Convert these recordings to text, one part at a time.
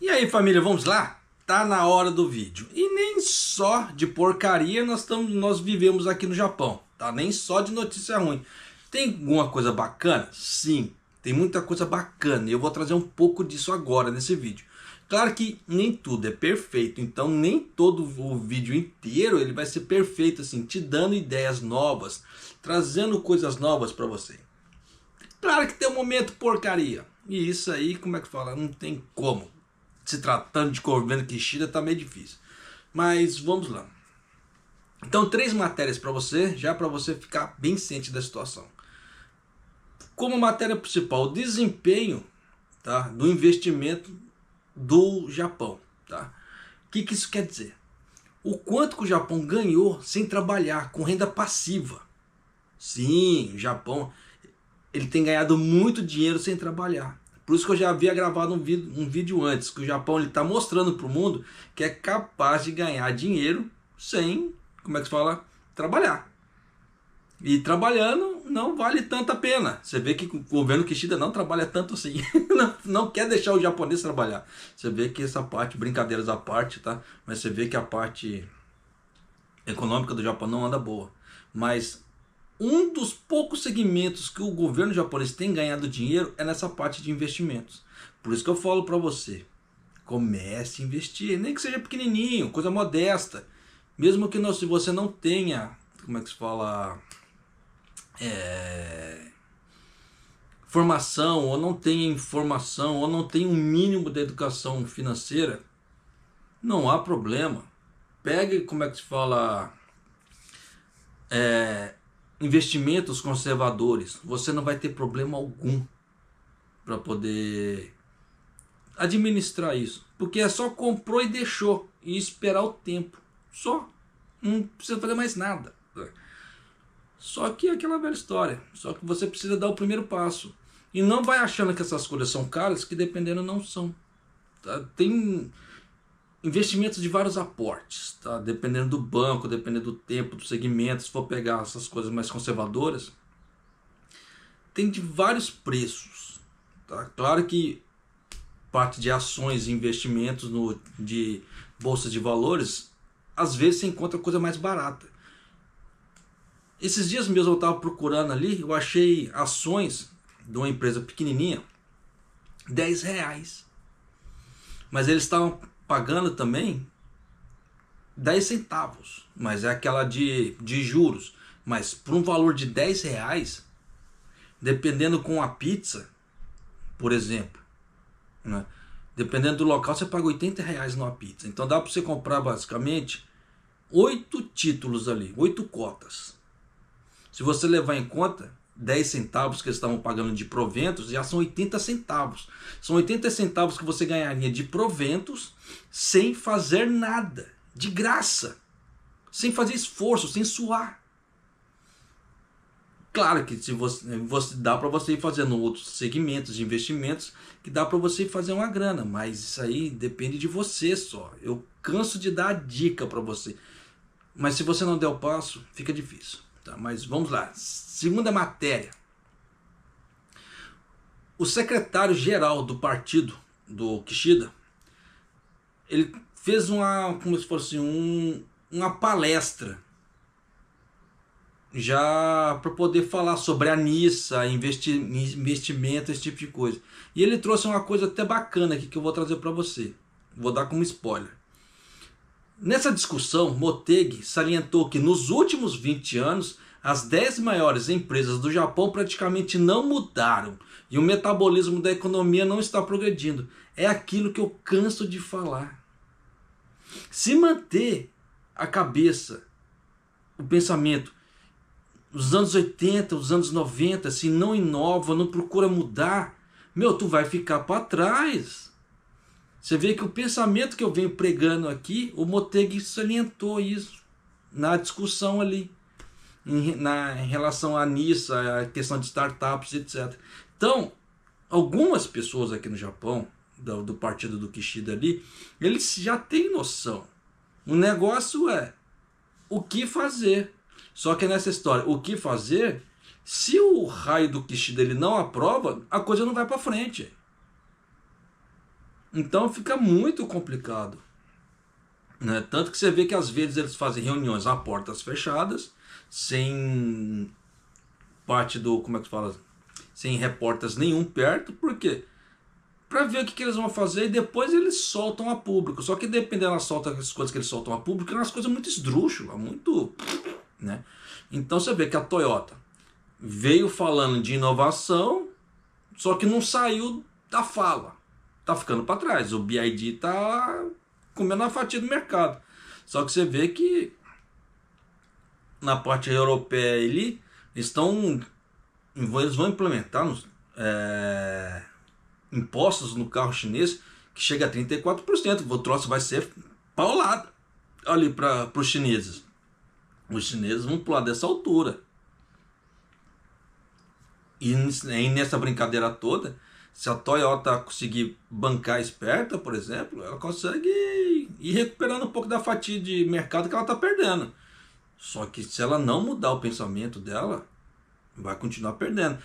E aí, família, vamos lá? Tá na hora do vídeo. E nem só de porcaria nós vivemos aqui no Japão, tá? Nem só de notícia ruim. Tem alguma coisa bacana? Sim, tem muita coisa bacana e eu vou trazer um pouco disso agora nesse vídeo. Claro que nem tudo é perfeito, então nem todo o vídeo inteiro ele vai ser perfeito assim, te dando ideias novas, trazendo coisas novas para você. Claro que tem um momento porcaria. E isso aí, como é que fala? Não tem como. Se tratando de governo Kishida tá meio difícil. Mas vamos lá. Então, 3 matérias para você, já para você ficar bem ciente da situação. Como matéria principal, o desempenho, tá, do investimento do Japão. Tá? O que isso quer dizer? O quanto que o Japão ganhou sem trabalhar, com renda passiva. Sim, o Japão ele tem ganhado muito dinheiro sem trabalhar. Por isso que eu já havia gravado um vídeo antes, que o Japão está mostrando para o mundo que é capaz de ganhar dinheiro sem, como é que se fala, trabalhar. E trabalhando não vale tanta pena. Você vê que o governo Kishida não trabalha tanto assim. não quer deixar o japonês trabalhar. Você vê que essa parte, brincadeiras à parte, tá? Mas você vê que a parte econômica do Japão não anda boa. Mas um dos poucos segmentos que o governo japonês tem ganhado dinheiro é nessa parte de investimentos. Por isso que eu falo para você, comece a investir, nem que seja pequenininho, coisa modesta. Mesmo que não, se você não tenha, como é que se fala, formação, ou não tenha informação, ou não tenha um mínimo de educação financeira, não há problema. Pegue, como é que se fala, investimentos conservadores, você não vai ter problema algum para poder administrar isso, porque é só comprou e deixou e esperar o tempo, só, não precisa fazer mais nada. Só que é aquela velha história, só que você precisa dar o primeiro passo e não vai achando que essas coisas são caras, que dependendo não são, tá? Tem investimentos de vários aportes, tá? Dependendo do banco, dependendo do tempo, do segmento. Se for pegar essas coisas mais conservadoras, tem de vários preços, tá? Claro que parte de ações e investimentos de bolsas de valores, às vezes você encontra coisa mais barata. Esses dias mesmo eu estava procurando ali, eu achei ações de uma empresa pequenininha, R$10. Mas eles estavam pagando também 10 centavos, mas é aquela de juros. Mas por um valor de R$10, dependendo com a pizza, por exemplo, né? Dependendo do local, você paga R$80 numa pizza. Então dá para você comprar basicamente 8 títulos ali, 8 cotas. Se você levar em conta 10 centavos que eles estavam pagando de proventos, já são 80 centavos. São 80 centavos que você ganharia de proventos sem fazer nada, de graça, sem fazer esforço, sem suar. Claro que se você dá para você ir fazendo outros segmentos de investimentos que dá para você ir fazer uma grana, mas isso aí depende de você só. Eu canso de dar a dica para você, mas se você não der o passo, fica difícil. Tá, mas vamos lá. Segunda matéria. O secretário-geral do partido do Kishida, ele fez como se fosse uma palestra já para poder falar sobre a NISA, investimento, esse tipo de coisa. E ele trouxe uma coisa até bacana aqui que eu vou trazer para você. Vou dar como spoiler. Nessa discussão, Motegi salientou que nos últimos 20 anos, as 10 maiores empresas do Japão praticamente não mudaram e o metabolismo da economia não está progredindo. É aquilo que eu canso de falar. Se manter a cabeça, o pensamento, os anos 80, os anos 90, se não inova, não procura mudar, tu vai ficar para trás. Você vê que o pensamento que eu venho pregando aqui, o Motegi salientou isso na discussão ali, em relação à NISA, a questão de startups, etc. Então, algumas pessoas aqui no Japão, do partido do Kishida ali, eles já têm noção. O negócio é o que fazer. Só que nessa história, o que fazer, se o raio do Kishida ele não aprova, a coisa não vai para frente. Então fica muito complicado, né? Tanto que você vê que às vezes eles fazem reuniões a portas fechadas, sem parte do, como é que fala, sem repórteres nenhum perto. Por quê? Para ver o que eles vão fazer e depois eles soltam a público. Só que dependendo das coisas que eles soltam a público, é umas coisas muito esdrúxulas, muito, né? Então você vê que a Toyota veio falando de inovação, só que não saiu da fala. Tá ficando para trás. O BYD tá comendo a fatia do mercado. Só que você vê que na parte europeia eles vão implementar impostos no carro chinês que chega a 34%. O troço vai ser paulado ali para os chineses. Os chineses vão pular dessa altura. E nessa brincadeira toda, se a Toyota conseguir bancar esperta, por exemplo, ela consegue ir recuperando um pouco da fatia de mercado que ela está perdendo. Só que se ela não mudar o pensamento dela, vai continuar perdendo.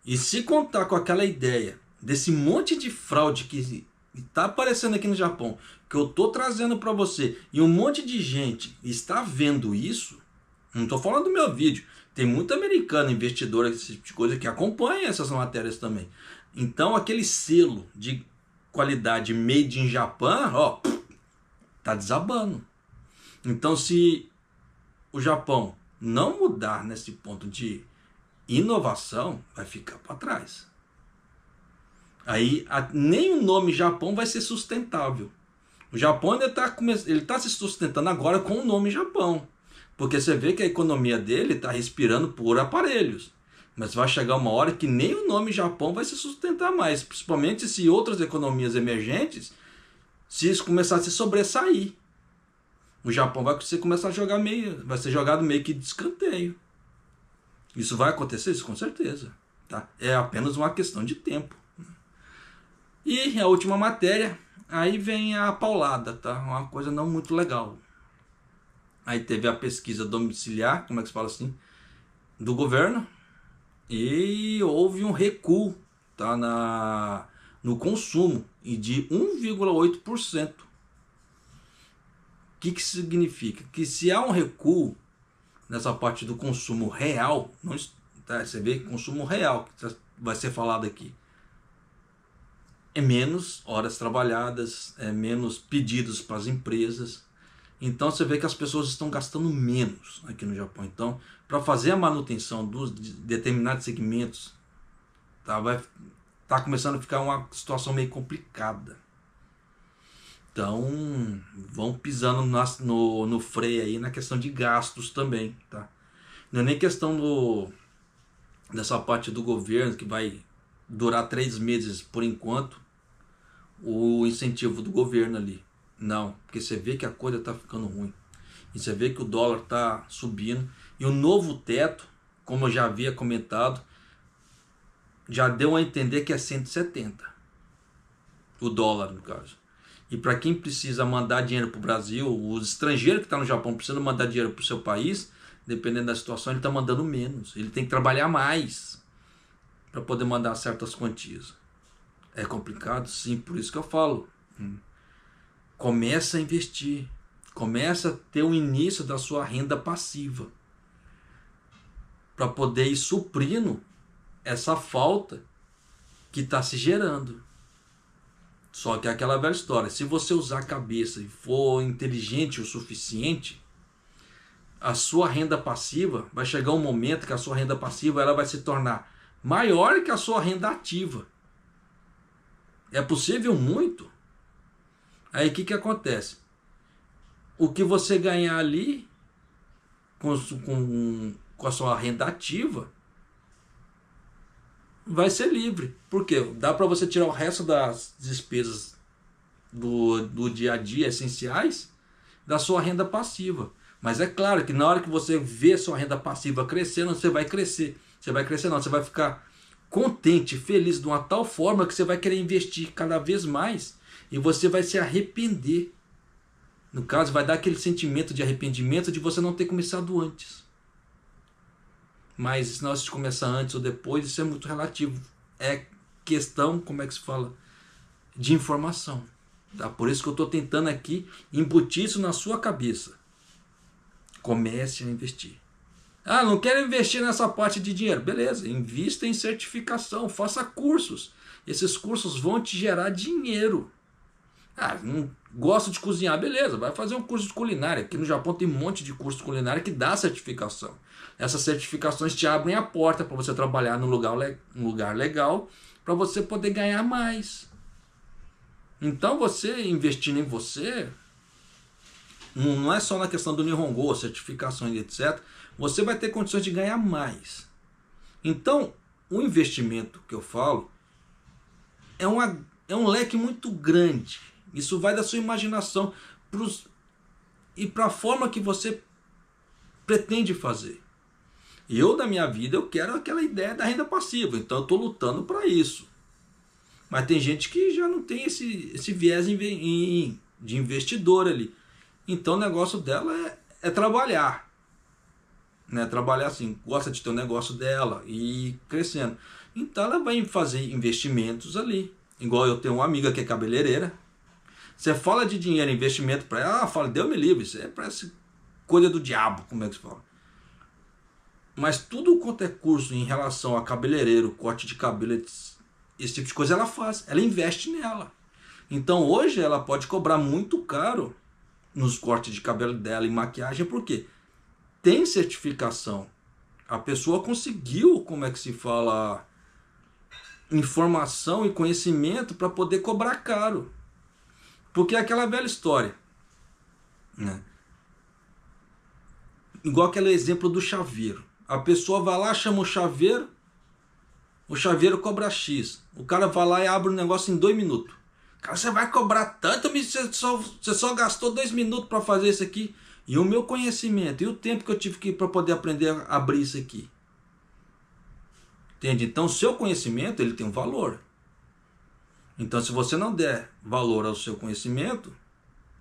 E se contar com aquela ideia desse monte de fraude que está aparecendo aqui no Japão, que eu estou trazendo para você, e um monte de gente está vendo isso, não estou falando do meu vídeo, tem muito americano, investidor, esse tipo de coisa, que acompanha essas matérias também. Então aquele selo de qualidade made in Japan, ó, tá desabando. Então se o Japão não mudar nesse ponto de inovação, vai ficar para trás. Aí nem o nome Japão vai ser sustentável. O Japão ainda está se sustentando agora com o nome Japão. Porque você vê que a economia dele está respirando por aparelhos. Mas vai chegar uma hora que nem o nome Japão vai se sustentar mais. Principalmente se outras economias emergentes, se isso começar a se sobressair. O Japão vai começar a jogar vai ser jogado meio que de escanteio. Isso vai acontecer? Isso com certeza. Tá? É apenas uma questão de tempo. E a última matéria, aí vem a paulada, tá? Uma coisa não muito legal. Aí teve a pesquisa domiciliar, como é que se fala assim, do governo, e houve um recuo, tá, no consumo e de 1,8%. O que significa? Que se há um recuo nessa parte do consumo real, não, tá, você vê que consumo real que vai ser falado aqui, é menos horas trabalhadas, é menos pedidos para as empresas. Então você vê que as pessoas estão gastando menos aqui no Japão. Então, para fazer a manutenção dos determinados segmentos, tá começando a ficar uma situação meio complicada. Então, vão pisando no freio aí na questão de gastos também, tá? Não é nem questão dessa parte do governo que vai durar 3 meses por enquanto, o incentivo do governo ali. Não, porque você vê que a coisa está ficando ruim. E você vê que o dólar está subindo. E o novo teto, como eu já havia comentado, já deu a entender que é 170. O dólar, no caso. E para quem precisa mandar dinheiro para o Brasil, os estrangeiros que estão no Japão precisam mandar dinheiro para o seu país, dependendo da situação, ele está mandando menos. Ele tem que trabalhar mais para poder mandar certas quantias. É complicado? Sim, por isso que eu falo. Começa a investir. Começa a ter o início da sua renda passiva. Para poder ir suprindo essa falta que está se gerando. Só que é aquela velha história. Se você usar a cabeça e for inteligente o suficiente, a sua renda passiva, vai chegar um momento que a sua renda passiva ela vai se tornar maior que a sua renda ativa. É possível muito. Aí o que acontece? O que você ganhar ali com a sua renda ativa vai ser livre. Por quê? Dá para você tirar o resto das despesas do dia a dia essenciais da sua renda passiva. Mas é claro que na hora que você vê sua renda passiva crescendo, você vai crescer. Você vai crescer não, você vai ficar contente, feliz de uma tal forma que você vai querer investir cada vez mais e você vai se arrepender. No caso, vai dar aquele sentimento de arrependimento de você não ter começado antes. Mas se nós começar antes ou depois, isso é muito relativo. É questão, como é que se fala? de informação. Tá? Por isso que eu estou tentando aqui embutir isso na sua cabeça. Comece a investir. Ah, não quero investir nessa parte de dinheiro. Beleza, invista em certificação, faça cursos. Esses cursos vão te gerar dinheiro. Ah, não gosto de cozinhar. Beleza, vai fazer um curso de culinária. Aqui no Japão tem um monte de curso de culinária que dá certificação. Essas certificações te abrem a porta para você trabalhar num lugar legal, para você poder ganhar mais. Então você investindo em você, não é só na questão do Nihongo, certificações e etc. Você vai ter condições de ganhar mais. Então, o investimento que eu falo é um leque muito grande. Isso vai da sua imaginação e para a forma que você pretende fazer. Eu, da minha vida, eu quero aquela ideia da renda passiva. Então, eu estou lutando para isso. Mas tem gente que já não tem esse viés de investidor ali. Então, o negócio dela é trabalhar. Né? Trabalhar assim, gosta de ter o negócio dela e ir crescendo. Então, ela vai fazer investimentos ali. Igual eu tenho uma amiga que é cabeleireira. Você fala de dinheiro, investimento para ela, fala, Deus me livre, isso parece coisa do diabo, como é que se fala? Mas tudo quanto é curso em relação a cabeleireiro, corte de cabelo, esse tipo de coisa ela faz, ela investe nela. Então hoje ela pode cobrar muito caro nos cortes de cabelo dela e maquiagem, porque tem certificação. A pessoa conseguiu, como é que se fala, informação e conhecimento para poder cobrar caro. Porque é aquela velha história, né? Igual aquele exemplo do chaveiro. A pessoa vai lá, chama o chaveiro cobra X. O cara vai lá e abre o negócio em 2 minutos. Cara, você vai cobrar tanto, você só gastou 2 minutos para fazer isso aqui. E o meu conhecimento, e o tempo que eu tive que para poder aprender a abrir isso aqui. Entende? Então, o seu conhecimento, ele tem um valor. Então, se você não der valor ao seu conhecimento,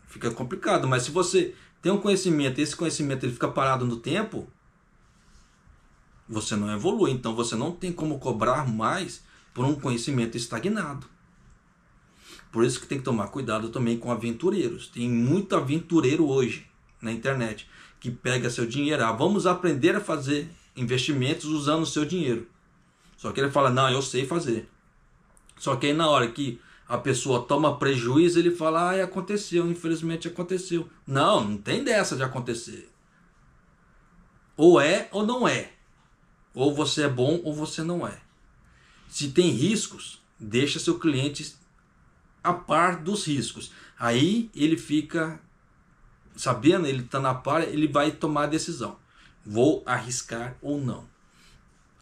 fica complicado. Mas se você tem um conhecimento e esse conhecimento ele fica parado no tempo, você não evolui. Então, você não tem como cobrar mais por um conhecimento estagnado. Por isso que tem que tomar cuidado também com aventureiros. Tem muito aventureiro hoje na internet que pega seu dinheiro. Ah, vamos aprender a fazer investimentos usando o seu dinheiro. Só que ele fala, não, eu sei fazer. Só que aí na hora que a pessoa toma prejuízo, ele fala, ah, aconteceu, infelizmente aconteceu. Não, não tem dessa de acontecer. Ou é ou não é. Ou você é bom ou você não é. Se tem riscos, deixa seu cliente a par dos riscos. Aí ele fica sabendo, ele está na par, ele vai tomar a decisão. Vou arriscar ou não.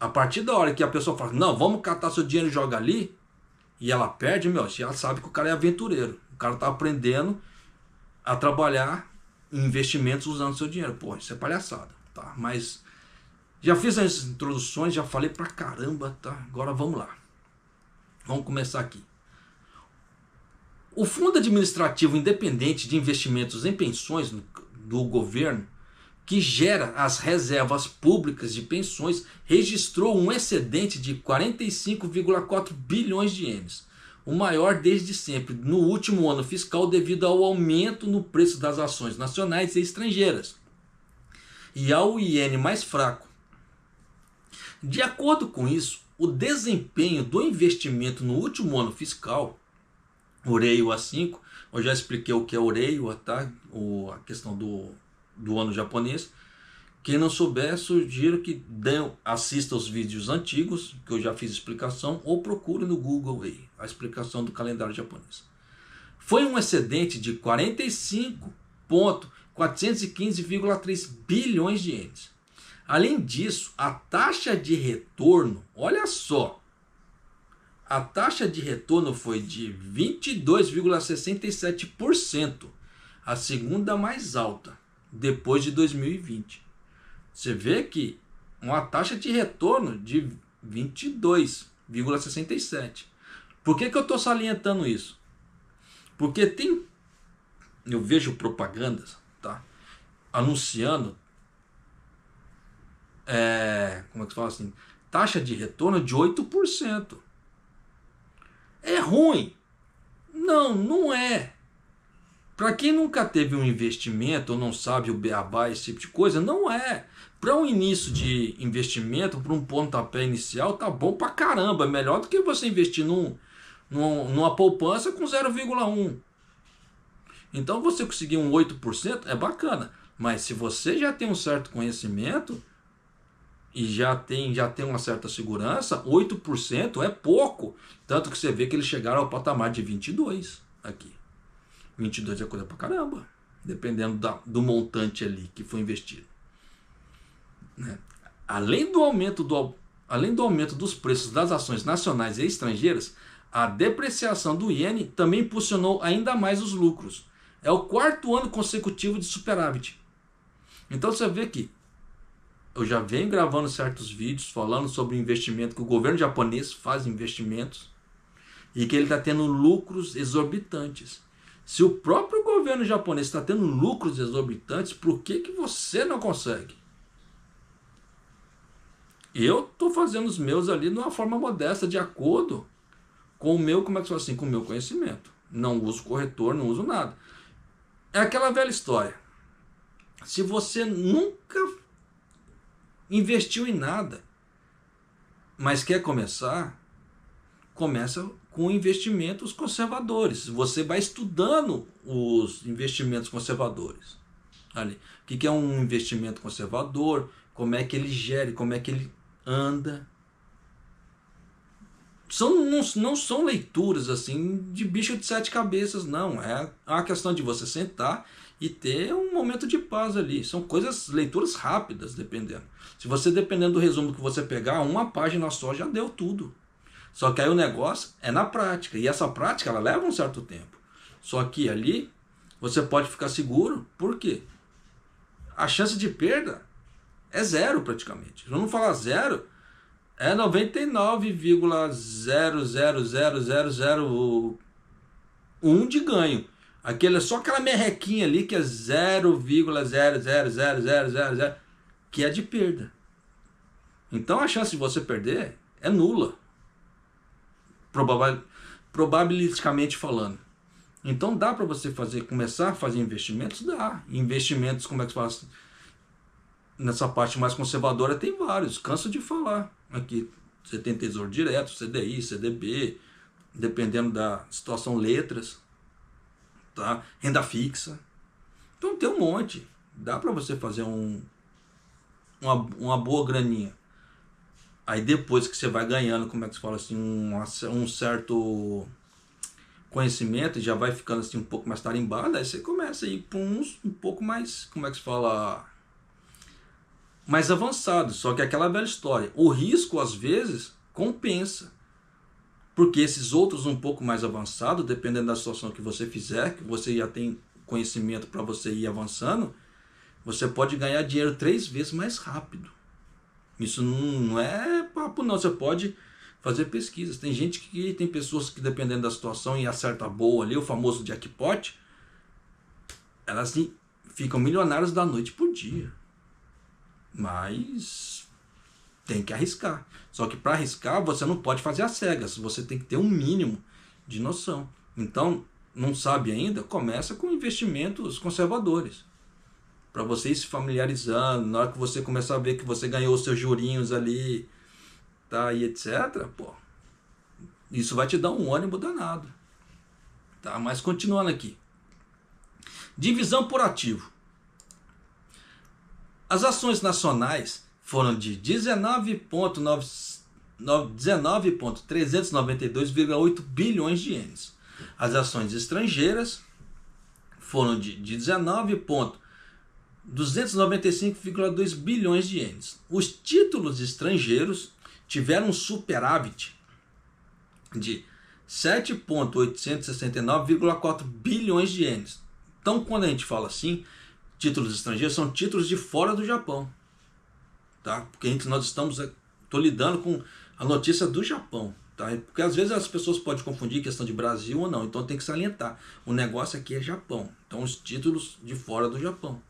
A partir da hora que a pessoa fala, não, vamos catar seu dinheiro e joga ali, e ela perde, você já sabe que o cara é aventureiro. O cara está aprendendo a trabalhar em investimentos usando seu dinheiro. Pô, isso é palhaçada, tá? Mas já fiz as introduções, já falei pra caramba, tá? Agora vamos lá. Vamos começar aqui. O Fundo Administrativo Independente de Investimentos em Pensões do governo, que gera as reservas públicas de pensões, registrou um excedente de 45,4 bilhões de ienes, o maior desde sempre, no último ano fiscal devido ao aumento no preço das ações nacionais e estrangeiras e ao iene mais fraco. De acordo com isso, o desempenho do investimento no último ano fiscal, Oreiwa 5, eu já expliquei o que é Oreiwa, tá? A questão do ano japonês. Quem não souber, sugiro que assista os vídeos antigos, que eu já fiz explicação, ou procure no Google aí, a explicação do calendário japonês. Foi um excedente de 45,415,3 bilhões de ienes. Além disso, a taxa de retorno, olha só, a taxa de retorno foi de 22,67%, a segunda mais alta, depois de 2020. Você vê que uma taxa de retorno de 22,67%. Por que eu estou salientando isso? Porque eu vejo propagandas, tá, anunciando, como é que se fala assim, taxa de retorno de 8%. É ruim, Não, não é. Para quem nunca teve um investimento ou não sabe o beabá, esse tipo de coisa, não é. Para um início de investimento, para um pontapé inicial, tá bom pra caramba. É melhor do que você investir numa poupança com 0,1. Então você conseguir um 8% é bacana. Mas se você já tem um certo conhecimento e já tem uma certa segurança, 8% é pouco. Tanto que você vê que eles chegaram ao patamar de 22 aqui. 22 é coisa pra caramba, dependendo do montante ali que foi investido. Né? Além do aumento dos preços das ações nacionais e estrangeiras, a depreciação do iene também impulsionou ainda mais os lucros. É o 4º ano consecutivo de superávit. Então você vê que eu já venho gravando certos vídeos falando sobre o investimento, que o governo japonês faz investimentos e que ele está tendo lucros exorbitantes. Se o próprio governo japonês está tendo lucros exorbitantes, por que você não consegue? Eu estou fazendo os meus ali de uma forma modesta, de acordo com o meu, como é que fala assim, com o meu conhecimento. Não uso corretor, não uso nada. É aquela velha história. Se você nunca investiu em nada, mas quer começar, começa com investimentos conservadores. Você vai estudando os investimentos conservadores. Ali. O que é um investimento conservador? Como é que ele gere? Como é que ele anda? Não são leituras assim de bicho de 7 cabeças, não. É uma questão de você sentar e ter um momento de paz ali. São leituras rápidas, dependendo. Se você, dependendo do resumo que você pegar, uma página só já deu tudo. Só que aí o negócio é na prática. E essa prática, ela leva um certo tempo. Só que ali, você pode ficar seguro. Por quê? A chance de perda é zero praticamente. Se eu não falar zero, é 99,0000001 de ganho. Aquele é só aquela merrequinha ali que é 0,00000, que é de perda. Então a chance de você perder é nula. Probabilisticamente falando. Então dá para você começar a fazer investimentos? Dá. Investimentos, como é que se fala? Nessa parte mais conservadora tem vários, canso de falar. Aqui você tem Tesouro Direto, CDI, CDB, dependendo da situação, letras, tá? Renda fixa. Então tem um monte. Dá para você fazer uma boa graninha. Aí depois que você vai ganhando, como é que se fala assim, um certo conhecimento, já vai ficando assim um pouco mais tarimbado, aí você começa a ir para um pouco mais, como é que se fala, mais avançado. Só que é aquela velha história, o risco às vezes compensa, porque esses outros um pouco mais avançados, dependendo da situação que você fizer, que você já tem conhecimento para você ir avançando, você pode ganhar dinheiro 3 vezes mais rápido. Isso não é papo não, você pode fazer pesquisas. Tem pessoas que, dependendo da situação e acerta boa ali, o famoso jackpot, elas ficam milionárias da noite por dia. Mas tem que arriscar. Só que para arriscar você não pode fazer às cegas, você tem que ter um mínimo de noção. Então, não sabe ainda? Começa com investimentos conservadores. Para você ir se familiarizando, na hora que você começar a ver que você ganhou os seus jurinhos ali, tá, e etc., pô, isso vai te dar um ânimo danado. Tá? Mas continuando aqui. Divisão por ativo. As ações nacionais foram de 19.392,8 bilhões de ienes. As ações estrangeiras foram de 19.295,2 bilhões de ienes. Os títulos estrangeiros tiveram um superávit de 7.869,4 bilhões de ienes. Então, quando a gente fala assim, títulos estrangeiros são títulos de fora do Japão, tá? Porque estou lidando com a notícia do Japão, tá? Porque às vezes as pessoas podem confundir questão de Brasil ou não, então tem que salientar. O negócio aqui é Japão, então os títulos de fora do Japão.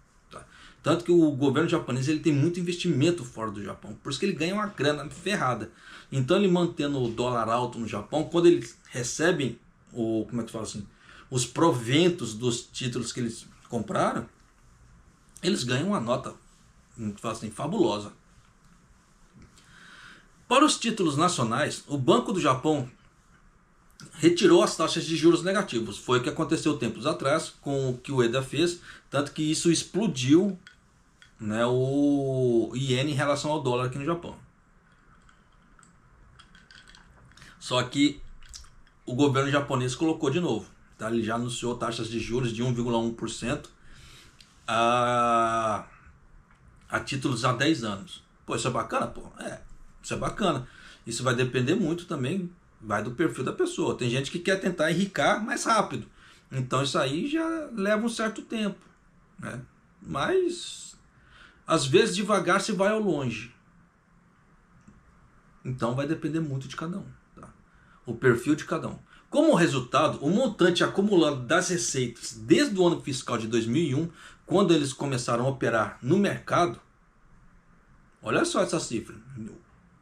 Tanto que o governo japonês ele tem muito investimento fora do Japão. Por isso que ele ganha uma grana ferrada. Então ele mantendo o dólar alto no Japão, quando eles recebem ou como é que fala assim, os proventos dos títulos que eles compraram, eles ganham uma nota, como que fala assim, fabulosa. Para os títulos nacionais, o Banco do Japão retirou as taxas de juros negativos. Foi o que aconteceu tempos atrás com o que o Ueda fez, tanto que isso explodiu, né, o iene em relação ao dólar aqui no Japão. Só que o governo japonês colocou de novo, tá? Ele já anunciou taxas de juros de 1,1% a títulos há 10 anos. Pô, isso é bacana? Pô, isso é bacana. Isso vai depender muito também, vai do perfil da pessoa. Tem gente que quer tentar enricar mais rápido, então isso aí já leva um certo tempo, né? Mas às vezes devagar se vai ao longe. Então vai depender muito de cada um, tá? O perfil de cada um. Como resultado, o montante acumulado das receitas desde o ano fiscal de 2001, quando eles começaram a operar no mercado, olha só essa cifra,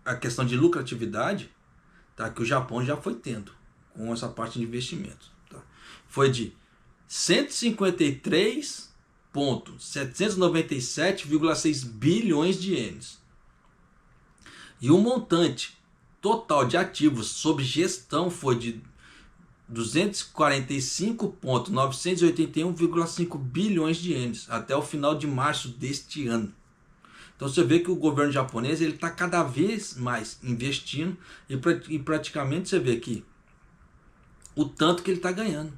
a questão de lucratividade, tá, que o Japão já foi tendo com essa parte de investimentos, tá? Foi de 153,797,6 bilhões de ienes. E o montante total de ativos sob gestão foi de 245,981,5 bilhões de ienes até o final de março deste ano. Então você vê que o governo japonês está cada vez mais investindo e praticamente você vê que o tanto que ele está ganhando.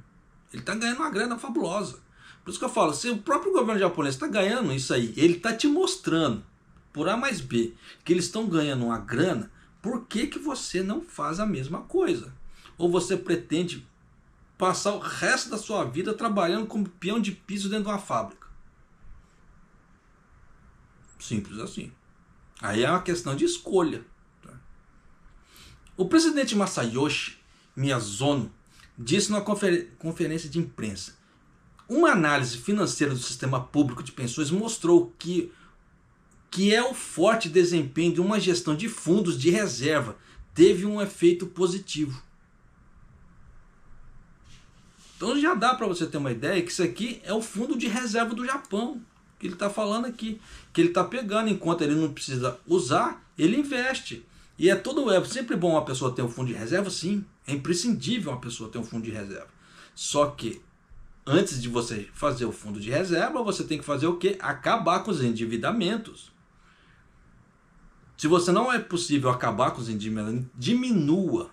Ele está ganhando uma grana fabulosa. Por isso que eu falo, se o próprio governo japonês está ganhando isso aí, ele está te mostrando, por A mais B, que eles estão ganhando uma grana, por que você não faz a mesma coisa? Ou você pretende passar o resto da sua vida trabalhando como peão de piso dentro de uma fábrica? Simples assim. Aí é uma questão de escolha. Tá? O presidente Masayoshi Miyazono disse numa conferência de imprensa: uma análise financeira do sistema público de pensões mostrou que é o forte desempenho de uma gestão de fundos de reserva teve um efeito positivo. Então já dá para você ter uma ideia que isso aqui é o fundo de reserva do Japão, que ele está falando aqui, que ele está pegando, enquanto ele não precisa usar, ele investe. E é sempre bom uma pessoa ter um fundo de reserva, sim, é imprescindível uma pessoa ter um fundo de reserva. Só que antes de você fazer o fundo de reserva, você tem que fazer o quê? Acabar com os endividamentos. Se você não é possível acabar com os endividamentos, diminua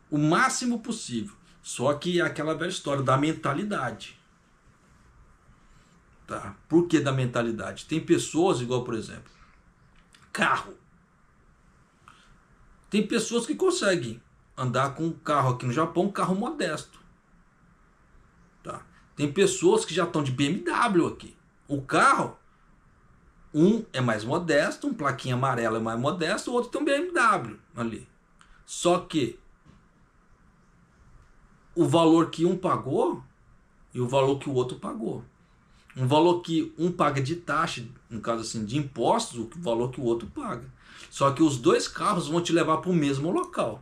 o máximo possível. Só que é aquela velha história da mentalidade. Tá? Por que da mentalidade? Tem pessoas, igual por exemplo, carro. Tem pessoas que conseguem andar com um carro aqui no Japão, um carro modesto. Tá? Tem pessoas que já estão de BMW aqui. O carro, um é mais modesto, um plaquinha amarela é mais modesto, o outro tem um BMW ali. Só que o valor que um pagou e o valor que o outro pagou. Um valor que um paga de taxa, no caso assim, de impostos, o valor que o outro paga. Só que os dois carros vão te levar para o mesmo local.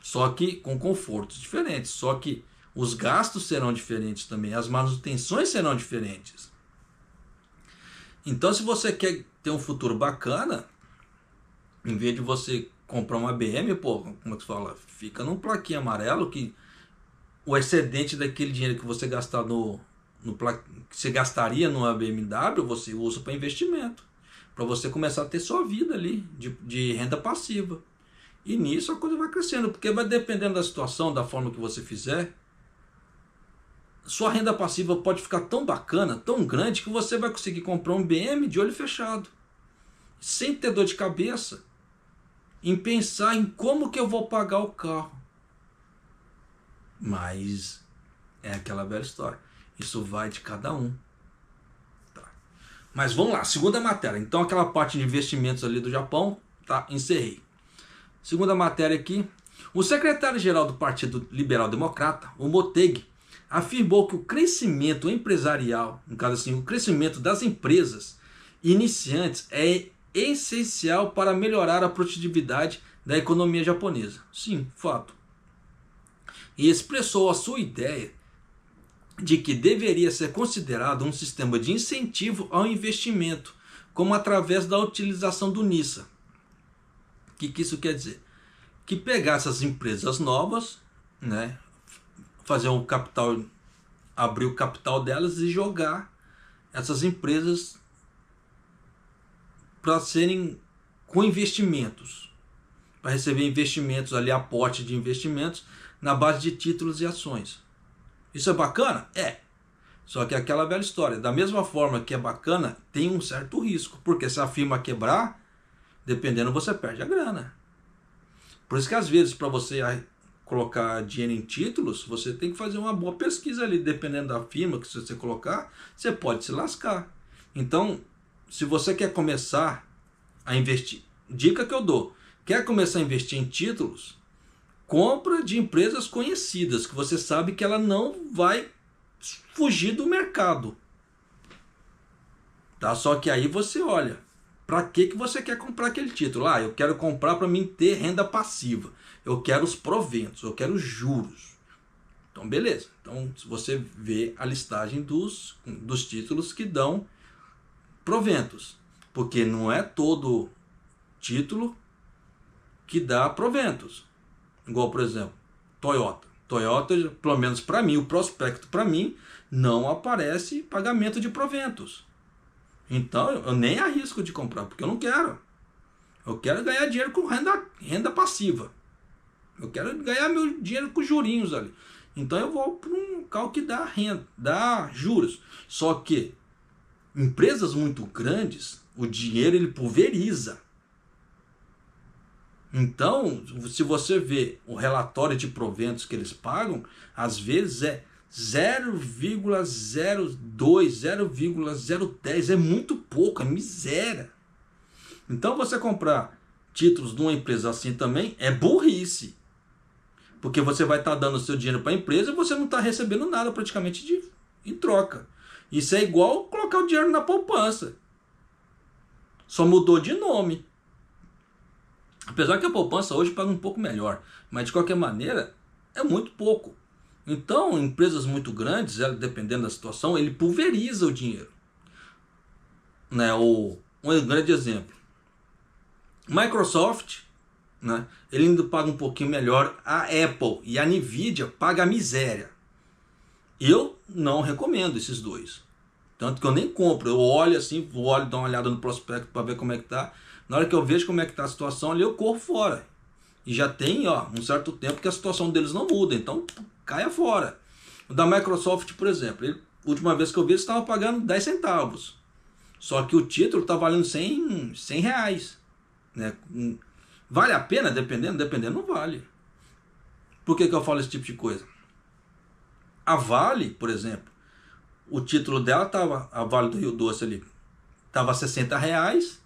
Só que com confortos diferentes. Só que os gastos serão diferentes também. As manutenções serão diferentes. Então, se você quer ter um futuro bacana, em vez de você comprar uma BM, pô, como é que se fala? Fica num plaquinho amarelo que o excedente daquele dinheiro que você gastar que você gastaria numa BMW, você usa para investimento. Para você começar a ter sua vida ali de renda passiva. E nisso a coisa vai crescendo, porque vai dependendo da situação, da forma que você fizer. Sua renda passiva pode ficar tão bacana, tão grande, que você vai conseguir comprar um BM de olho fechado. Sem ter dor de cabeça. Em pensar em como que eu vou pagar o carro. Mas é aquela velha história. Isso vai de cada um. Tá. Mas vamos lá, segunda matéria. Então aquela parte de investimentos ali do Japão, tá, encerrei. Segunda matéria aqui. O secretário-geral do Partido Liberal Democrata, o Motegi, afirmou que o crescimento empresarial, no caso assim, o crescimento das empresas iniciantes é essencial para melhorar a produtividade da economia japonesa. Sim, fato. e expressou a sua ideia de que deveria ser considerado um sistema de incentivo ao investimento, como através da utilização do NISA. O que isso quer dizer? Que pegar essas empresas novas, né, fazer um capital, abrir o capital delas e jogar essas empresas para serem com investimentos, para receber investimentos ali, aporte de investimentos na base de títulos e ações. Isso é bacana? É. Só que é aquela velha história, da mesma forma que é bacana, tem um certo risco, porque se a firma quebrar, dependendo, você perde a grana. Por isso que às vezes, para você colocar dinheiro em títulos, você tem que fazer uma boa pesquisa ali, dependendo da firma que você colocar, você pode se lascar. Então, se você quer começar a investir, dica que eu dou, quer começar a investir em títulos, compra de empresas conhecidas, que você sabe que ela não vai fugir do mercado. Tá? Só que aí você olha, para que você quer comprar aquele título? Eu quero comprar para mim ter renda passiva. Eu quero os proventos, eu quero os juros. Então, beleza. Então, se você vê a listagem dos títulos que dão proventos. Porque não é todo título que dá proventos. Igual, por exemplo, Toyota. Toyota, pelo menos para mim, o prospecto para mim, não aparece pagamento de proventos. Então, eu nem arrisco de comprar, porque eu não quero. Eu quero ganhar dinheiro com renda passiva. Eu quero ganhar meu dinheiro com jurinhos ali. Então, eu vou para um local que dá renda, dá juros. Só que, empresas muito grandes, o dinheiro ele pulveriza. Então, se você vê o relatório de proventos que eles pagam, às vezes é 0,02, 0,010, é muito pouco, é miséria. Então você comprar títulos de uma empresa assim também é burrice. Porque você vai estar dando o seu dinheiro para a empresa e você não está recebendo nada praticamente em troca. Isso é igual colocar o dinheiro na poupança. Só mudou de nome. Apesar que a poupança hoje paga um pouco melhor, mas de qualquer maneira é muito pouco. Então, empresas muito grandes, dependendo da situação, ele pulveriza o dinheiro. Né? Um grande exemplo. Microsoft, né? Ele ainda paga um pouquinho melhor. A Apple e a Nvidia pagam a miséria. Eu não recomendo esses dois. Tanto que eu nem compro. Eu olho assim, dar uma olhada no prospecto para ver como é que tá. Na hora que eu vejo como é que tá a situação ali, eu corro fora. E já tem um certo tempo que a situação deles não muda. Então, caia fora. O da Microsoft, por exemplo, a última vez que eu vi, eles estavam pagando 10 centavos. Só que o título está valendo 100 reais. Né? Vale a pena? Dependendo, não vale. Por que eu falo esse tipo de coisa? A Vale, por exemplo, o título dela estava, a Vale do Rio Doce ali, estava 60 reais.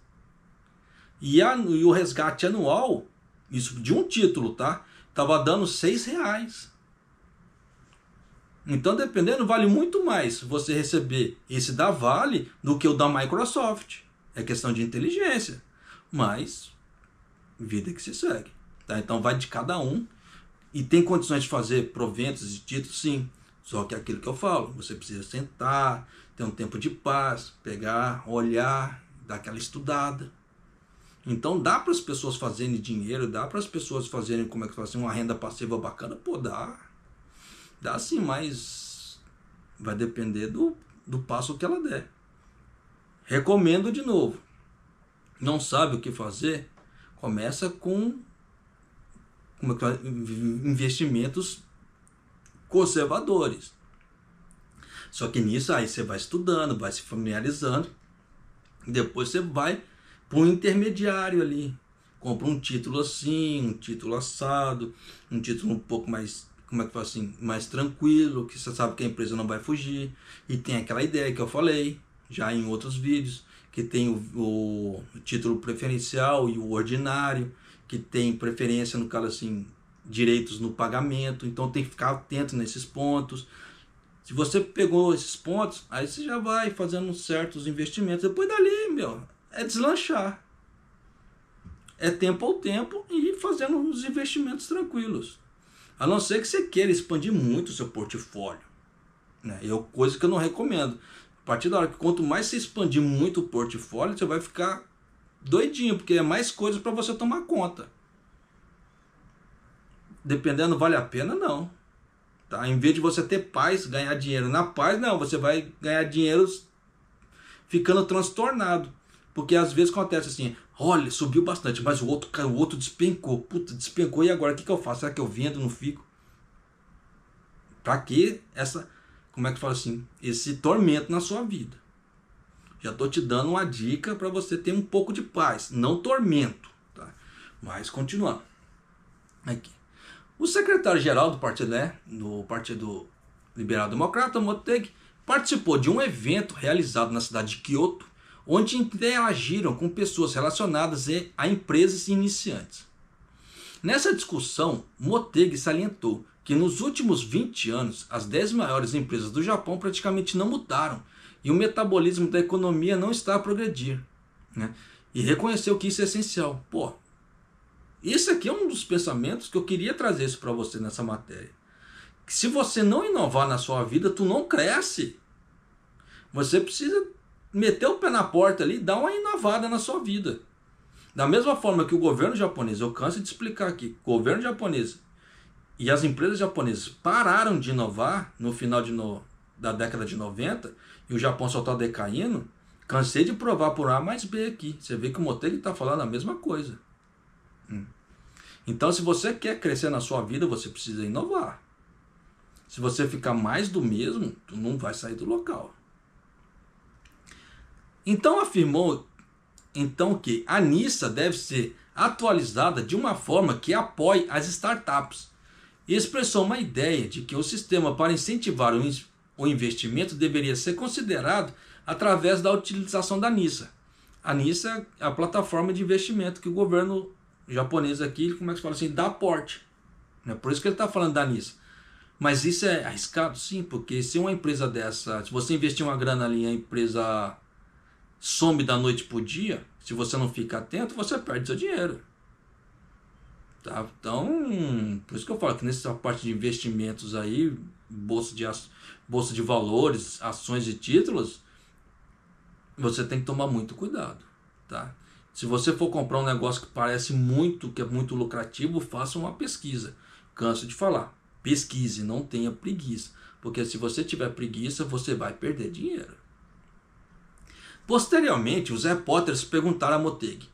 E o resgate anual, isso de um título, tá? Tava dando 6 reais. Então, dependendo, vale muito mais você receber esse da Vale do que o da Microsoft. É questão de inteligência. Mas, vida que se segue. Tá? Então, vai de cada um. E tem condições de fazer proventos e títulos, sim. Só que é aquilo que eu falo. Você precisa sentar, ter um tempo de paz, pegar, olhar, dar aquela estudada. Então dá para as pessoas fazerem dinheiro, dá para as pessoas fazerem, como é que faz assim, uma renda passiva bacana, pô, dá sim, mas vai depender do passo que ela der. Recomendo de novo, não sabe o que fazer, começa com investimentos conservadores. Só que nisso aí você vai estudando, vai se familiarizando, e depois você vai para um intermediário ali, compra um título assim, um título assado, um título um pouco mais, como é que fala assim, mais tranquilo, que você sabe que a empresa não vai fugir, e tem aquela ideia que eu falei já em outros vídeos, que tem o título preferencial e o ordinário, que tem preferência, no caso assim, direitos no pagamento, então tem que ficar atento nesses pontos. Se você pegou esses pontos, aí você já vai fazendo certos investimentos, depois dali, é deslanchar. É tempo ao tempo e ir fazendo uns investimentos tranquilos. A não ser que você queira expandir muito o seu portfólio, né? Coisa que eu não recomendo. A partir da hora que quanto mais você expandir muito o portfólio, você vai ficar doidinho, porque é mais coisas para você tomar conta. Dependendo, vale a pena? Não. Tá? Em vez de você ter paz, ganhar dinheiro na paz, não, você vai ganhar dinheiro ficando transtornado. Porque às vezes acontece assim, olha, subiu bastante, mas o outro despencou. Puta, despencou, e agora o que eu faço? Será que eu vendo, não fico? Pra que como é que fala assim, esse tormento na sua vida? Já tô te dando uma dica para você ter um pouco de paz, não tormento, tá? Mas continuando. Aqui. O secretário-geral do partido, no Partido Liberal Democrata, Motegi, participou de um evento realizado na cidade de Kyoto, onde interagiram com pessoas relacionadas a empresas iniciantes. Nessa discussão, Motegi salientou que nos últimos 20 anos, as 10 maiores empresas do Japão praticamente não mudaram e o metabolismo da economia não está a progredir, né? E reconheceu que isso é essencial. Pô, isso aqui é um dos pensamentos que eu queria trazer isso para você nessa matéria. Que se você não inovar na sua vida, tu não cresce. Você precisa meter o pé na porta ali e dar uma inovada na sua vida. Da mesma forma que o governo japonês, eu canso de explicar aqui, o governo japonês e as empresas japonesas pararam de inovar no final da década de 90 e o Japão só está decaindo, cansei de provar por A mais B aqui. Você vê que o Motegi está falando a mesma coisa. Então, se você quer crescer na sua vida, você precisa inovar. Se você ficar mais do mesmo, tu não vai sair do local. Então, afirmou que a NISA deve ser atualizada de uma forma que apoie as startups e expressou uma ideia de que o sistema para incentivar o investimento deveria ser considerado através da utilização da NISA. A NISA é a plataforma de investimento que o governo japonês aqui, como é que se fala assim, dá aporte. É por isso que ele está falando da NISA. Mas isso é arriscado? Sim, porque se uma empresa dessa, se você investir uma grana ali e a empresa some da noite para o dia, se você não fica atento, você perde seu dinheiro. Tá? Então, por isso que eu falo que nessa parte de investimentos aí, bolsa de valores, ações e títulos, você tem que tomar muito cuidado. Tá? Se você for comprar um negócio que parece muito, que é muito lucrativo, faça uma pesquisa. Canso de falar. Pesquise, não tenha preguiça. Porque se você tiver preguiça, você vai perder dinheiro. Posteriormente, os repórteres perguntaram a Motegi: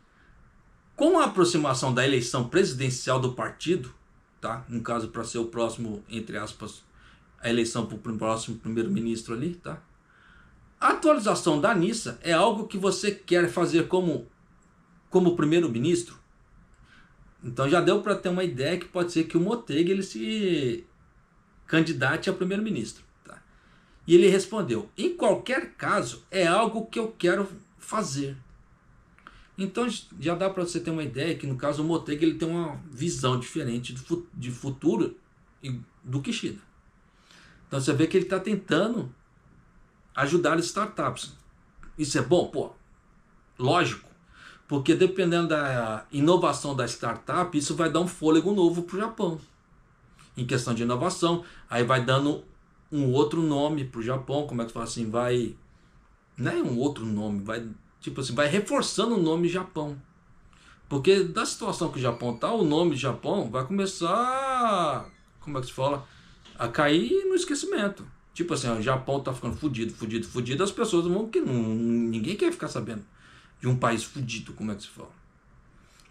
com a aproximação da eleição presidencial do partido, tá? No caso, para ser o próximo, entre aspas, a eleição para o próximo primeiro-ministro ali, tá? A atualização da NISA é algo que você quer fazer como primeiro-ministro? Então já deu para ter uma ideia que pode ser que o Motegi ele se candidate a primeiro-ministro. Tá? E ele respondeu: em qualquer caso, é algo que eu quero fazer. Então já dá para você ter uma ideia que no caso o Motegi ele tem uma visão diferente de futuro do Kishida. Então você vê que ele está tentando ajudar as startups. Isso é bom? Pô, lógico. Porque dependendo da inovação da startup, isso vai dar um fôlego novo para o Japão. Em questão de inovação, aí vai dando um outro nome para o Japão, como é que fala assim, vai... Não é um outro nome, vai... Tipo assim, vai reforçando o nome Japão. Porque da situação que o Japão tá, o nome Japão vai começar, como é que se fala, a cair no esquecimento. Tipo assim, ó, o Japão tá ficando fudido, as pessoas vão que ninguém quer ficar sabendo de um país fudido, como é que se fala.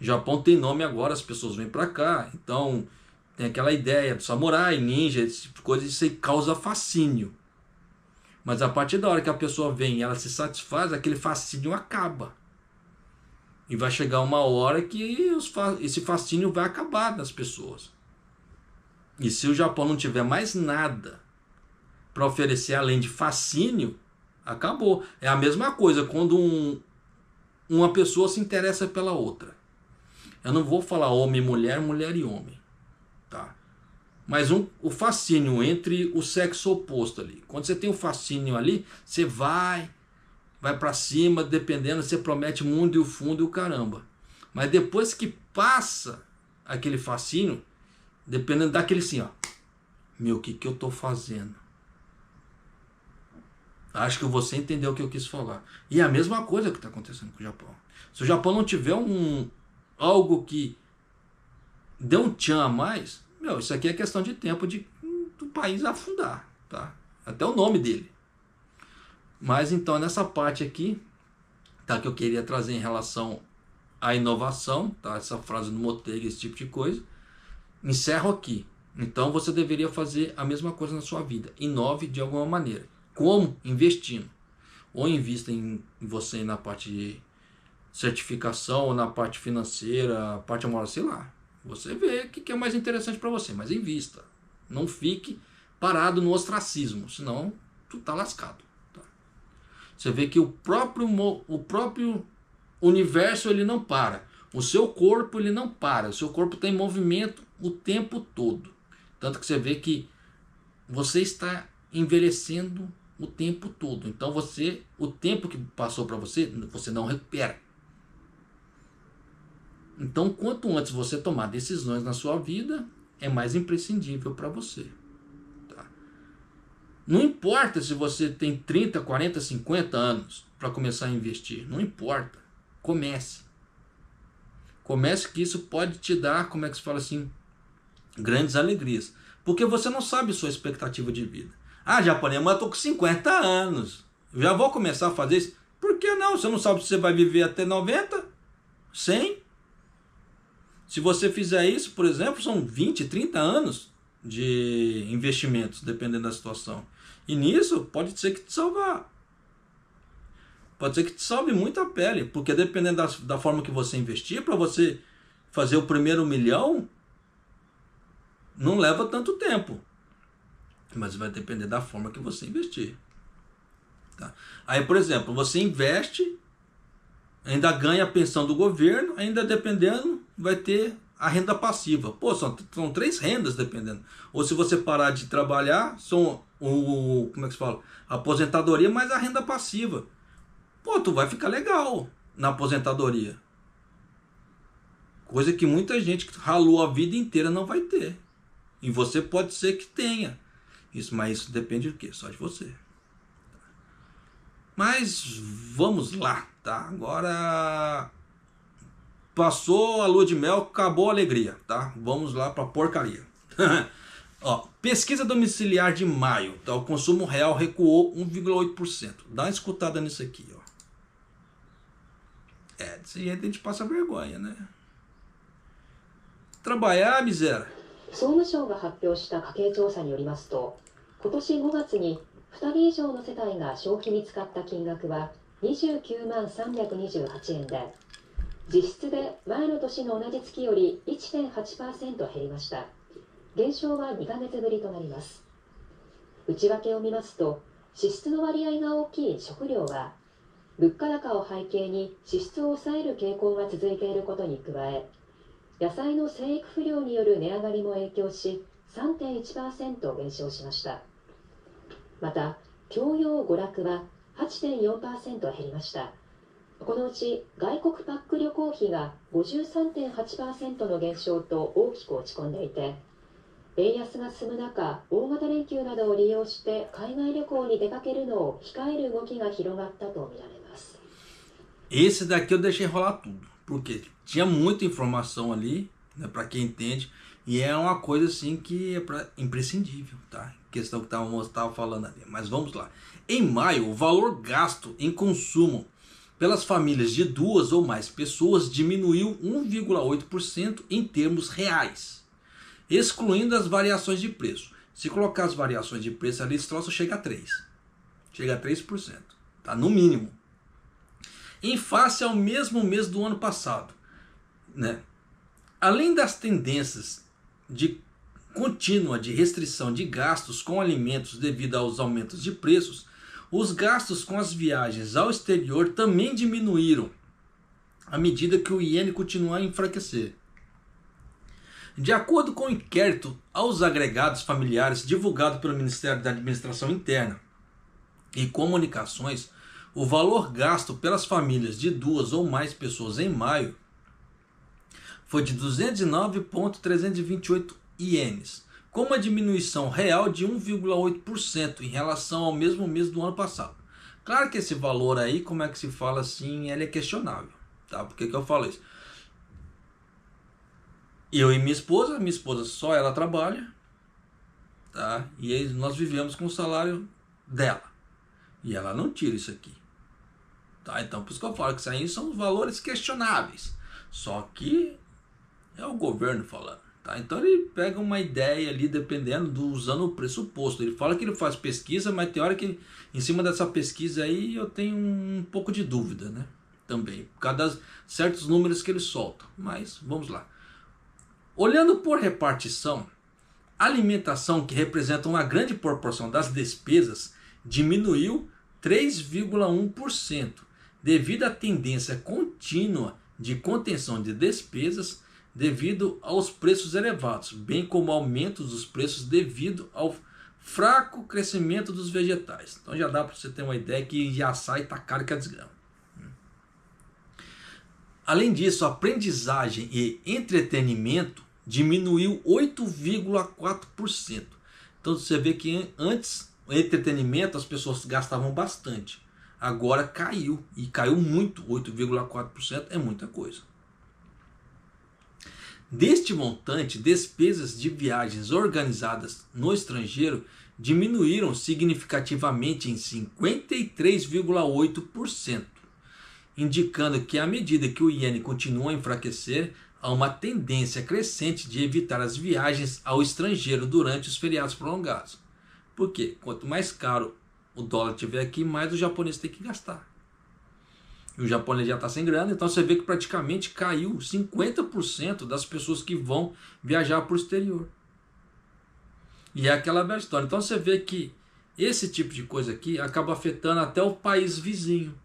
O Japão tem nome agora, as pessoas vêm pra cá, então tem aquela ideia do samurai, ninja, esse tipo de coisa, isso aí causa fascínio. Mas a partir da hora que a pessoa vem e ela se satisfaz, aquele fascínio acaba. E vai chegar uma hora que esse fascínio vai acabar das pessoas. E se o Japão não tiver mais nada para oferecer além de fascínio, acabou. É a mesma coisa quando uma pessoa se interessa pela outra. Eu não vou falar homem e mulher, mulher e homem. Tá? Mas o fascínio entre o sexo oposto ali. Quando você tem o fascínio ali, você vai para cima, dependendo, você promete mundo e o fundo e o caramba. Mas depois que passa aquele fascínio, dependendo daquele assim, ó, meu, o que que eu tô fazendo? Acho que você entendeu o que eu quis falar. E é a mesma coisa que está acontecendo com o Japão. Se o Japão não tiver algo que dê um tchan a mais, meu, isso aqui é questão de tempo do país afundar, tá? Até o nome dele. Mas então nessa parte aqui, tá, que eu queria trazer em relação à inovação, tá? Essa frase do Motegi, esse tipo de coisa. Encerro aqui. Então você deveria fazer a mesma coisa na sua vida. Inove de alguma maneira. Como? Investindo. Ou invista em você na parte de certificação, ou na parte financeira, parte moral, sei lá. Você vê o que é mais interessante para você, mas invista. Não fique parado no ostracismo, senão tu tá lascado. Tá? Você vê que o próprio universo ele não para. O seu corpo ele não para. O seu corpo está em movimento o tempo todo. Tanto que você vê que você está envelhecendo o tempo todo. Então o tempo que passou para você, você não recupera. Então quanto antes você tomar decisões na sua vida, é mais imprescindível para você. Tá? Não importa se você tem 30, 40, 50 anos para começar a investir. Não importa. Comece. Comece, que isso pode te dar, como é que se fala assim, grandes alegrias. Porque você não sabe sua expectativa de vida. Ah, japonês, mas eu tô com 50 anos. Já vou começar a fazer isso? Por que não? Você não sabe se você vai viver até 90? 100? Se você fizer isso, por exemplo, são 20, 30 anos de investimentos, dependendo da situação. E nisso, pode ser que te salvar. Pode ser que te salve muito a pele. Porque dependendo da forma que você investir, para você fazer o primeiro 1 milhão, não leva tanto tempo. Mas vai depender da forma que você investir. Tá? Aí, por exemplo, você investe, ainda ganha a pensão do governo, ainda dependendo, vai ter a renda passiva. Pô, são 3 rendas dependendo. Ou se você parar de trabalhar, são como é que se fala? A aposentadoria mais a renda passiva. Pô, tu vai ficar legal na aposentadoria. Coisa que muita gente que ralou a vida inteira não vai ter. E você pode ser que tenha. Mas isso depende do quê? Só de você. Mas vamos lá, tá? Agora passou a lua de mel, acabou a alegria, tá? Vamos lá pra porcaria. Ó, pesquisa domiciliar de maio, tá? O consumo real recuou 1,8%. Dá uma escutada nisso aqui, ó. Desse jeito a gente passa vergonha, né? Trabalhar, miséria. 総務省が発表した家計調査によりますと、今年5月に2人以上の世帯が消費に使った金額は29万328円で、実質で前の年の同じ月より 1.8% 減りました。減少は2ヶ月ぶりとなります。内訳を見ますと、支出の割合が大きい食料は、物価高を背景に支出を抑える傾向が続いていることに加え、野菜の生育不良による値上がりも影響し 3.1% 減少しました。また教養娯楽は 8.4% 減りました。このうち外国パック旅行費が 53.8% の減少と大きく落ち込んでいて、円安が進む中、大型連休などを利用して海外旅行に出かけるのを控える動きが広がったとみられます。 Esse daqui eu deixei rolar tudo, porque tinha muita informação ali, né, para quem entende, e é uma coisa assim que é imprescindível, tá? Questão que estava falando ali. Mas vamos lá. Em maio, o valor gasto em consumo pelas famílias de 2 ou mais pessoas diminuiu 1,8% em termos reais, excluindo as variações de preço. Se colocar as variações de preço ali, esse troço chega a 3%. Chega a 3%, tá? No mínimo. Em face ao mesmo mês do ano passado, né? Além das tendências contínua de restrição de gastos com alimentos devido aos aumentos de preços, os gastos com as viagens ao exterior também diminuíram à medida que o iene continua a enfraquecer. De acordo com o inquérito aos agregados familiares divulgado pelo Ministério da Administração Interna e Comunicações, o valor gasto pelas famílias de 2 ou mais pessoas em maio foi de 209,328 ienes, com uma diminuição real de 1,8% em relação ao mesmo mês do ano passado. Claro que esse valor aí, como é que se fala assim, ele é questionável, tá? Por que que eu falo isso? Eu e minha esposa só ela trabalha, tá? E aí nós vivemos com o salário dela. E ela não tira isso aqui. Tá? Então por isso que eu falo que isso aí são valores questionáveis. Só que é o governo falando. Tá? Então ele pega uma ideia ali, dependendo usando o pressuposto. Ele fala que ele faz pesquisa, mas tem hora que em cima dessa pesquisa aí eu tenho um pouco de dúvida, né? Também, por causa de certos números que ele solta. Mas vamos lá. Olhando por repartição, a alimentação, que representa uma grande proporção das despesas, diminuiu 3,1%, devido à tendência contínua de contenção de despesas devido aos preços elevados, bem como aumento dos preços devido ao fraco crescimento dos vegetais. Então já dá para você ter uma ideia que açaí está caro que a desgrama. Além disso, a aprendizagem e entretenimento diminuiu 8,4%. Então você vê que antes o entretenimento as pessoas gastavam bastante. Agora caiu, e caiu muito, 8,4% é muita coisa. Deste montante, despesas de viagens organizadas no estrangeiro diminuíram significativamente em 53,8%, indicando que à medida que o iene continua a enfraquecer, há uma tendência crescente de evitar as viagens ao estrangeiro durante os feriados prolongados. Por quê? Quanto mais caro o dólar estiver aqui, mais o japonês tem que gastar. E o japonês já está sem grana, então você vê que praticamente caiu 50% das pessoas que vão viajar para o exterior. E é aquela velha história. Então você vê que esse tipo de coisa aqui acaba afetando até o país vizinho.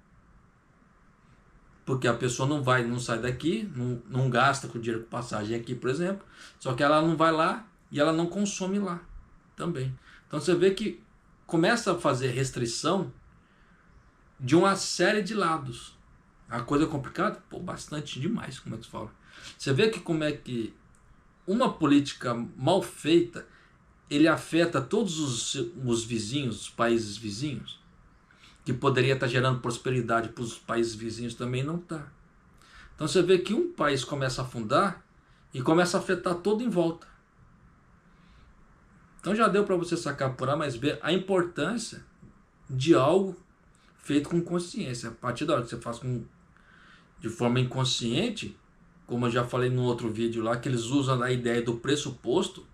Porque a pessoa não sai daqui, não gasta com dinheiro com passagem aqui, por exemplo. Só que ela não vai lá e ela não consome lá também. Então você vê que começa a fazer restrição de uma série de lados. A coisa é complicada? Pô, bastante demais, como é que se fala. Você vê que como é que uma política mal feita, ele afeta todos os vizinhos, os países vizinhos, que poderia estar gerando prosperidade para os países vizinhos, também não está. Então você vê que um país começa a afundar e começa a afetar todo em volta. Então já deu para você sacar por A mais B a importância de algo feito com consciência. A partir da hora que você faz de forma inconsciente, como eu já falei no outro vídeo lá, que eles usam a ideia do pressuposto,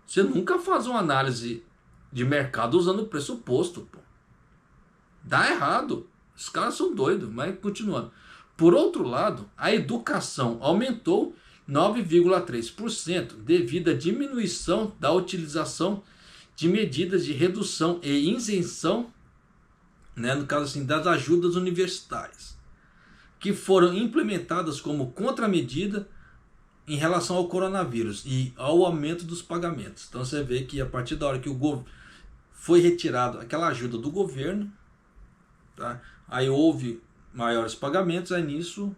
você nunca faz uma análise de mercado usando o pressuposto, pô. Dá errado. Os caras são doidos, mas continuando. Por outro lado, a educação aumentou 9,3% devido à diminuição da utilização de medidas de redução e isenção, né, no caso assim, das ajudas universitárias, que foram implementadas como contramedida em relação ao coronavírus e ao aumento dos pagamentos. Então você vê que a partir da hora que foi retirado aquela ajuda do governo, tá? Aí houve maiores pagamentos, aí nisso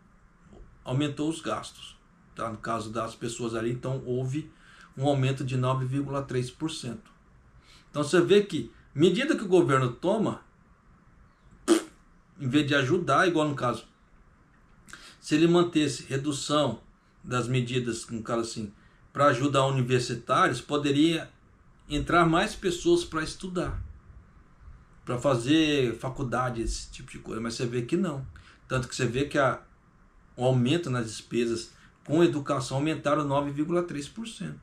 aumentou os gastos, tá? No caso das pessoas ali, então houve um aumento de 9,3%. Então você vê que, medida que o governo toma, em vez de ajudar, igual no caso, se ele mantesse redução das medidas, no caso assim, para ajudar universitários, poderia entrar mais pessoas para estudar, para fazer faculdade, esse tipo de coisa, mas você vê que não. Tanto que você vê que o aumento nas despesas com educação aumentaram 9,3%.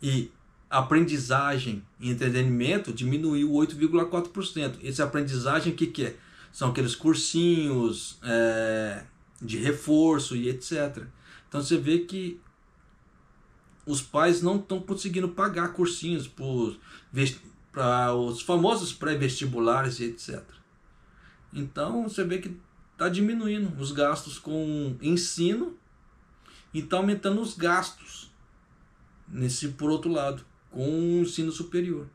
E aprendizagem e entretenimento diminuiu 8,4%. Essa aprendizagem, o que é? São aqueles cursinhos de reforço e etc. Então você vê que os pais não estão conseguindo pagar cursinhos para os famosos pré-vestibulares e etc. Então você vê que está diminuindo os gastos com ensino e está aumentando os gastos por outro lado, com o ensino superior.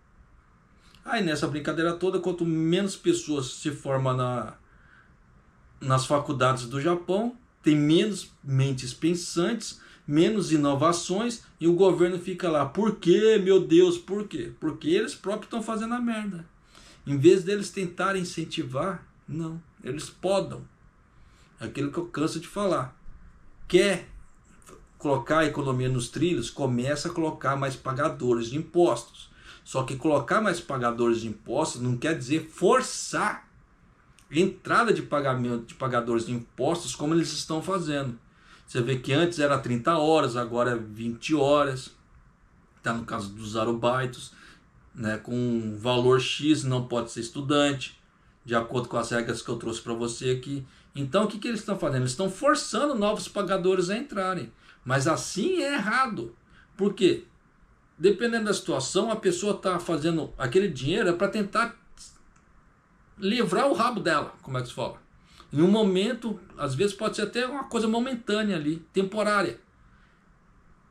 Aí nessa brincadeira toda, quanto menos pessoas se formam nas faculdades do Japão, tem menos mentes pensantes, menos inovações, e o governo fica lá. Por quê, meu Deus, por quê? Porque eles próprios estão fazendo a merda. Em vez deles tentarem incentivar, não, eles podam. Aquilo que eu canso de falar. Quer colocar a economia nos trilhos? Começa a colocar mais pagadores de impostos. Só que colocar mais pagadores de impostos não quer dizer forçar entrada de pagamento de pagadores de impostos como eles estão fazendo. Você vê que antes era 30 horas, agora é 20 horas. Está no caso dos arumbaitos, né, com valor X, não pode ser estudante, de acordo com as regras que eu trouxe para você aqui. Então o que eles estão fazendo? Eles estão forçando novos pagadores a entrarem. Mas assim é errado. Por quê? Dependendo da situação, a pessoa está fazendo aquele dinheiro para tentar livrar o rabo dela, como é que se fala? Em um momento, às vezes pode ser até uma coisa momentânea ali, temporária.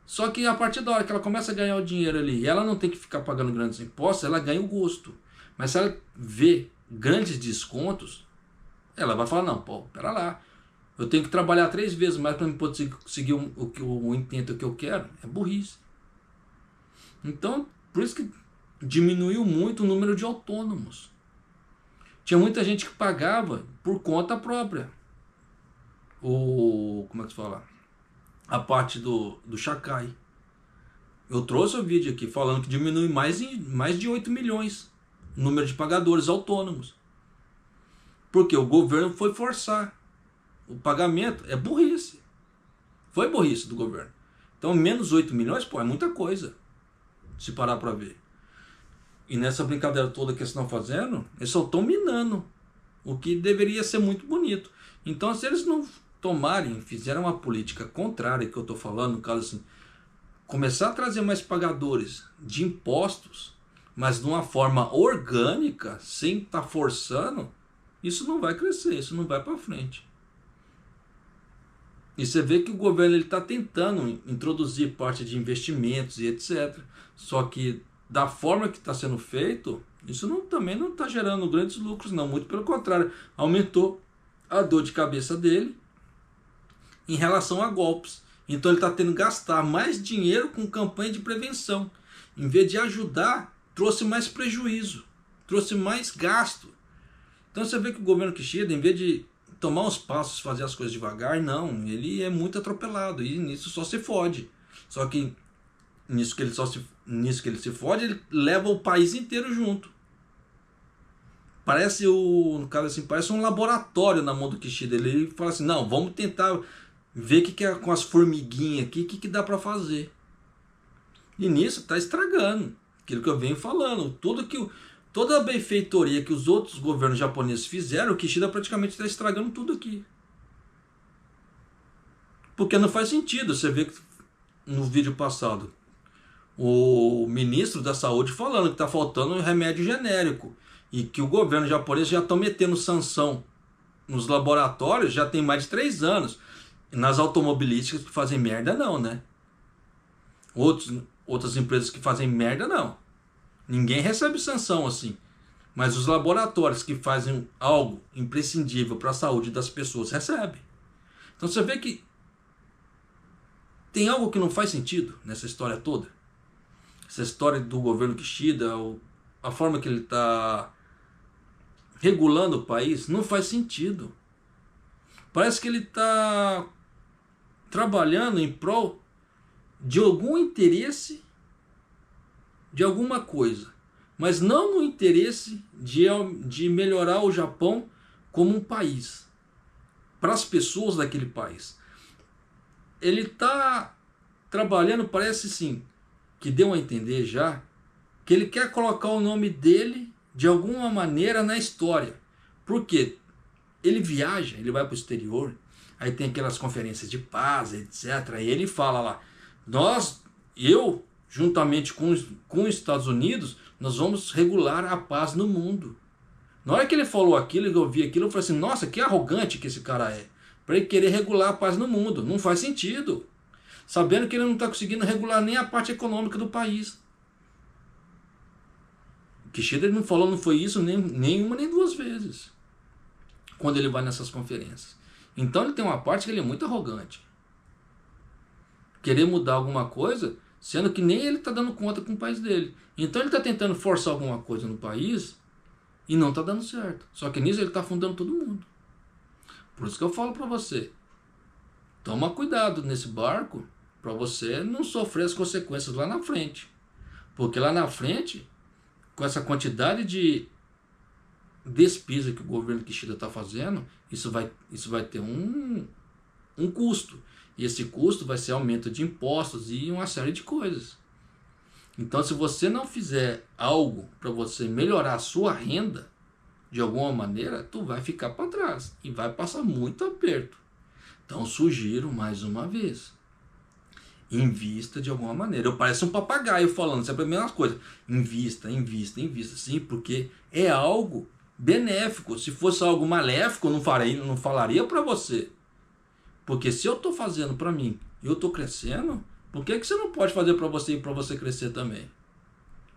Só que a partir da hora que ela começa a ganhar o dinheiro ali, e ela não tem que ficar pagando grandes impostos, ela ganha o gosto. Mas se ela vê grandes descontos, ela vai falar, não, pô, pera lá, eu tenho que trabalhar 3 vezes mais para poder conseguir o intento que eu quero. É burrice. Então, por isso que diminuiu muito o número de autônomos. Tinha muita gente que pagava por conta própria. Como é que se fala? A parte do Chacai. Eu trouxe o vídeo aqui falando que diminui mais de 8 milhões o número de pagadores autônomos. Porque o governo foi forçar o pagamento. É burrice. Foi burrice do governo. Então menos 8 milhões, pô, é muita coisa. Se parar para ver. E nessa brincadeira toda que eles estão fazendo, eles só estão minando o que deveria ser muito bonito. Então, se eles não tomarem, fizeram uma política contrária que eu estou falando, no caso assim, começar a trazer mais pagadores de impostos, mas de uma forma orgânica, sem estar forçando, isso não vai crescer, isso não vai para frente. E você vê que o governo está tentando introduzir parte de investimentos e etc. Só que da forma que está sendo feito, isso também não está gerando grandes lucros, não. Muito pelo contrário, aumentou a dor de cabeça dele em relação a golpes. Então ele está tendo que gastar mais dinheiro com campanha de prevenção. Em vez de ajudar, trouxe mais prejuízo, trouxe mais gasto. Então você vê que o governo Kishida, em vez de tomar os passos, fazer as coisas devagar, não, ele é muito atropelado e nisso só se fode. Só que nisso que ele se fode, ele leva o país inteiro junto. Parece no caso assim, parece um laboratório na mão do Kishida. Ele fala assim, não, vamos tentar ver o que é com as formiguinhas aqui, o que dá para fazer. E nisso está estragando aquilo que eu venho falando. Toda a benfeitoria que os outros governos japoneses fizeram, o Kishida praticamente está estragando tudo aqui. Porque não faz sentido. Você vê que no vídeo passado o ministro da saúde falando que está faltando um remédio genérico e que o governo japonês já está metendo sanção nos laboratórios já tem mais de 3 anos. E nas automobilísticas que fazem merda não, né? Outras empresas que fazem merda não. Ninguém recebe sanção assim. Mas os laboratórios que fazem algo imprescindível para a saúde das pessoas recebem. Então você vê que tem algo que não faz sentido nessa história toda. Essa história do governo Kishida, a forma que ele está regulando o país, não faz sentido. Parece que ele está trabalhando em prol de algum interesse, de alguma coisa, mas não no interesse de melhorar o Japão como um país, para as pessoas daquele país. Ele está trabalhando, parece sim, que deu a entender já, que ele quer colocar o nome dele de alguma maneira na história. Porque ele viaja, ele vai para o exterior, aí tem aquelas conferências de paz, etc. E ele fala lá, eu, juntamente com os Estados Unidos, nós vamos regular a paz no mundo. Na hora que ele falou aquilo, eu vi aquilo, eu falei assim, nossa, que arrogante que esse cara é. Para ele querer regular a paz no mundo. Não faz sentido. Sabendo que ele não está conseguindo regular nem a parte econômica do país. Kishida ele não falou, não foi isso nem uma nem 2 vezes. Quando ele vai nessas conferências. Então ele tem uma parte que ele é muito arrogante. querer mudar alguma coisa, sendo que nem ele está dando conta com o país dele. Então ele está tentando forçar alguma coisa no país e não está dando certo. Só que nisso ele está afundando todo mundo. Por isso que eu falo para você, toma cuidado nesse barco para você não sofrer as consequências lá na frente. Porque lá na frente, com essa quantidade de despesa que o governo Kishida está fazendo, isso vai ter um custo. E esse custo vai ser aumento de impostos e uma série de coisas. Então, se você não fizer algo para você melhorar a sua renda, de alguma maneira, tu vai ficar para trás e vai passar muito aperto. Então, sugiro mais uma vez, invista de alguma maneira. Eu pareço um papagaio falando sempre a mesma coisa. Invista, invista, invista. Sim, porque é algo benéfico. Se fosse algo maléfico, eu não falaria para você. Porque se eu estou fazendo para mim e eu estou crescendo, por que você não pode fazer para você e para você crescer também?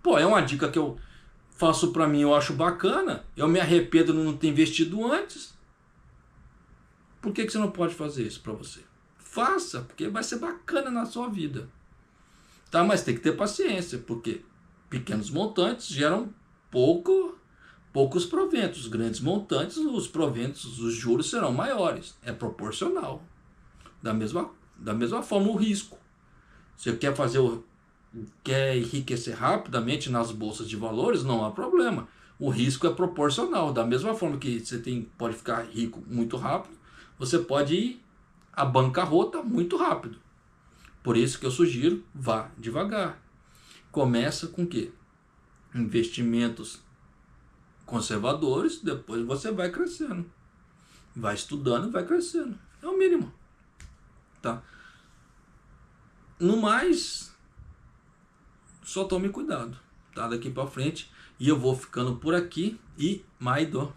Pô, é uma dica que eu faço para mim, eu acho bacana. Eu me arrependo de não ter investido antes. Por que você não pode fazer isso para você? Faça, porque vai ser bacana na sua vida. Tá? Mas tem que ter paciência, porque pequenos montantes geram poucos proventos. Grandes montantes, os proventos, os juros serão maiores. É proporcional. Da mesma forma, o risco. Você quer enriquecer rapidamente nas bolsas de valores, não há problema. O risco é proporcional. Da mesma forma que você pode ficar rico muito rápido, você pode ir à bancarrota muito rápido. Por isso que eu sugiro, vá devagar. Começa com o quê? Investimentos conservadores, depois você vai crescendo. Vai estudando e vai crescendo. É o mínimo. Tá? No mais, só tome cuidado. Tá? Daqui para frente. E eu vou ficando por aqui. E Maido.